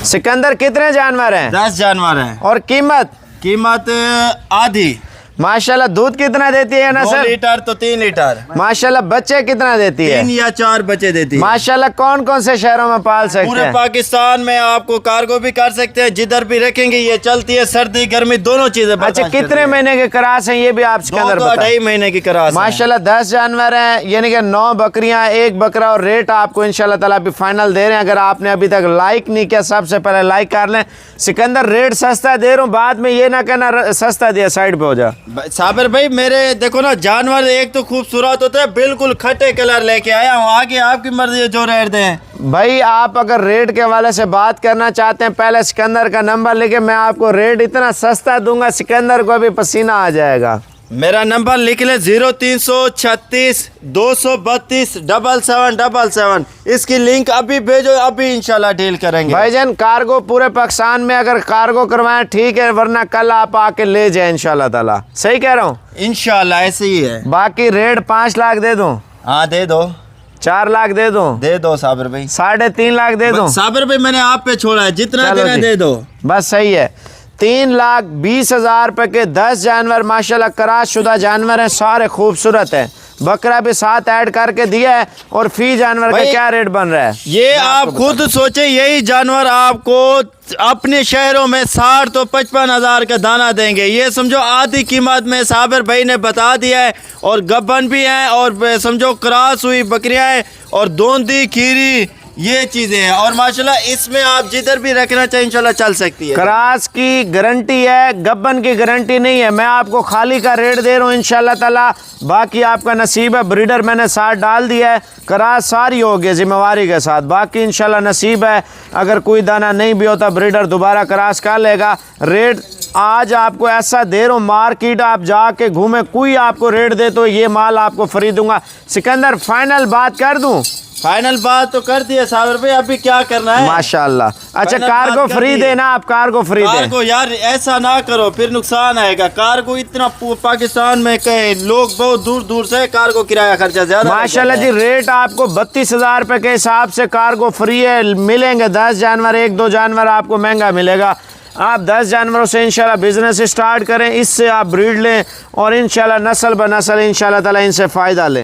सिकंदर कितने जानवर हैं? 10 जानवर हैं। और कीमत आधी। माशाल्लाह। दूध कितना देती है 2 नस्ल? लीटर तो 3 लीटर। माशाल्लाह। बच्चे कितना देती है? 3 या 4 बच्चे देती है। माशाल्लाह। कौन कौन से शहरों में पाल सकते पूरे हैं? पाकिस्तान में आपको कार्गो भी कर सकते हैं, जिधर भी रखेंगे ये चलती है, सर्दी गर्मी दोनों चीजें। अच्छा, कितने महीने के क्रास हैं ये भी आप सिकंदर बताएं। 2.5 महीने की क्रास। माशाल्लाह। 10 जानवर हैं, यानी कि 9 बकरियां, 1 बकरा। और रेट आपको इंशाल्लाह ताला भी फाइनल दे रहे हैं। अगर आपने अभी तक लाइक नहीं किया, सबसे पहले लाइक कर लें। सिकंदर रेट सस्ता दे रहा हूँ, बाद में ये ना कहना सस्ता दिया, साइड पे हो जा। साबिर भाई मेरे देखो ना, जानवर एक तो खूबसूरत होते हैं, बिल्कुल खट्टे कलर लेके आया हूँ, आगे आपकी मर्जी है जो रेट दें। भाई आप अगर रेट के हवाले से बात करना चाहते हैं, पहले सिकंदर का नंबर लेके मैं आपको रेट इतना सस्ता दूंगा, सिकंदर को अभी पसीना आ जाएगा। मेरा नंबर लिख ले 0336 232 7777। इसकी लिंक अभी भेजो, अभी इंशाल्लाह डील करेंगे। भाईजान कार्गो पूरे पाकिस्तान में अगर कार्गो करवाएं ठीक है, वरना कल आप आके ले जाए इंशाल्लाह ताला। सही कह रहा हूँ? इंशाल्लाह ऐसे ही है। बाकी रेट 5 लाख दे दूं? हाँ दे दो। 4 लाख दे दूं? दे दो साबिर भाई। 3.5 लाख दे दूं? साबिर भाई मैंने आप पे छोड़ा है, जितना चलो देना जी। दे दो। बस सही है। 3,20,000 रुपए के 10 जानवर, माशाल्लाह कराश शुदा जानवर हैं, सारे खूबसूरत हैं। बकरा भी साथ ऐड करके दिया है। और फी जानवर का क्या रेट बन रहा है ये आप खुद सोचे, यही जानवर आपको अपने शहरों में 60 तो 55,000 का दाना देंगे। ये समझो आधी कीमत में साबिर भाई ने बता दिया है। और गब्बन भी हैं, और समझो क्रॉस हुई बकरियां हैं, और दोंदी खीरी ये चीजें हैं। और माशाल्लाह इसमें आप जिधर भी रखना चाहिए इंशाल्लाह चल सकती है। क्रास की गारंटी है, गब्बन की गारंटी नहीं है। मैं आपको खाली का रेट दे रहा हूँ इंशाल्लाह ताला, बाकी आपका नसीब है। ब्रीडर मैंने साथ डाल दिया है, क्रास सारी होगी जिम्मेवारी के साथ, बाकी इंशाल्लाह नसीब है। अगर कोई दाना नहीं भी होता ब्रीडर दोबारा क्रास कर लेगा। रेट आज आपको ऐसा दे रहा हूँ, मार्केट आप जाके घूमे, कोई आपको रेट दे तो ये माल आपको फ्री दूंगा। सिकंदर फाइनल बात कर दूं? फाइनल बात तो कर दी है साबिर भाई, अभी क्या करना है? माशाल्लाह। अच्छा, कार्गो फ्री देना, आप कार्गो फ्री दें। कार्गो यार ऐसा ना करो, फिर नुकसान आएगा। कार्गो इतना पाकिस्तान में कहे लोग बहुत दूर दूर से, कार्गो किराया खर्चा ज्यादा। माशाल्लाह जी, रेट आपको 32,000 रुपए के हिसाब से कार्गो फ्री है। मिलेंगे 10 जानवर, 1-2 जानवर आपको महंगा मिलेगा। आप 10 जानवरों से इंशाल्लाह बिजनेस स्टार्ट करें, इससे आप ब्रीड लें और इंशाल्लाह नस्ल ब नस्ल इंशाल्लाह ताला इनसे फ़ायदा लें।